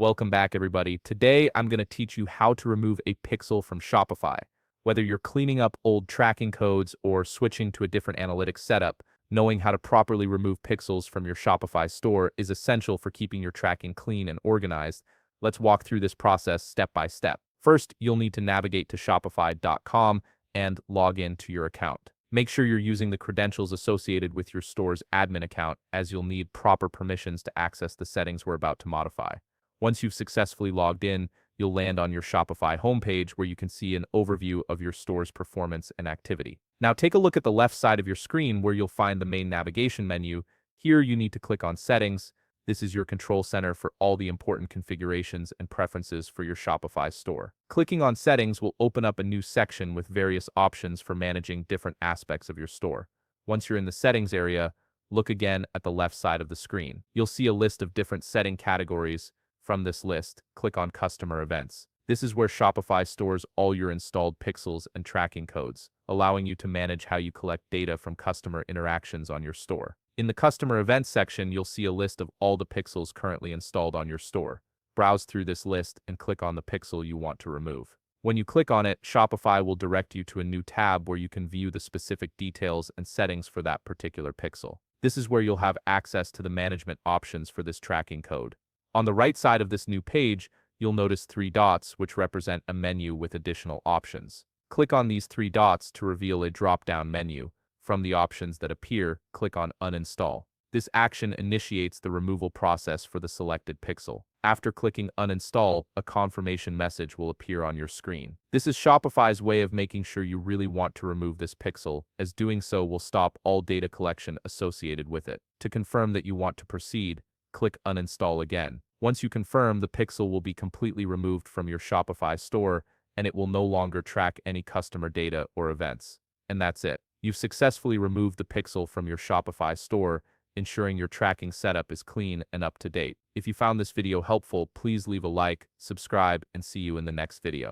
Welcome back, everybody. Today, I'm going to teach you how to remove a pixel from Shopify. Whether you're cleaning up old tracking codes or switching to a different analytics setup, knowing how to properly remove pixels from your Shopify store is essential for keeping your tracking clean and organized. Let's walk through this process step by step. First, you'll need to navigate to shopify.com and log in to your account. Make sure you're using the credentials associated with your store's admin account, as you'll need proper permissions to access the settings we're about to modify. Once you've successfully logged in, you'll land on your Shopify homepage where you can see an overview of your store's performance and activity. Now take a look at the left side of your screen where you'll find the main navigation menu. Here you need to click on Settings. This is your control center for all the important configurations and preferences for your Shopify store. Clicking on Settings will open up a new section with various options for managing different aspects of your store. Once you're in the Settings area, look again at the left side of the screen. You'll see a list of different setting categories. From this list, click on Customer Events. This is where Shopify stores all your installed pixels and tracking codes, allowing you to manage how you collect data from customer interactions on your store. In the Customer Events section, you'll see a list of all the pixels currently installed on your store. Browse through this list and click on the pixel you want to remove. When you click on it, Shopify will direct you to a new tab where you can view the specific details and settings for that particular pixel. This is where you'll have access to the management options for this tracking code. On the right side of this new page, you'll notice three dots which represent a menu with additional options. Click on these three dots to reveal a drop-down menu. From the options that appear, click on Uninstall. This action initiates the removal process for the selected pixel. After clicking Uninstall, a confirmation message will appear on your screen. This is Shopify's way of making sure you really want to remove this pixel, as doing so will stop all data collection associated with it. To confirm that you want to proceed, click Uninstall again. Once you confirm, the pixel will be completely removed from your Shopify store, and it will no longer track any customer data or events. And that's it. You've successfully removed the pixel from your Shopify store, ensuring your tracking setup is clean and up to date. If you found this video helpful, please leave a like, subscribe, and see you in the next video.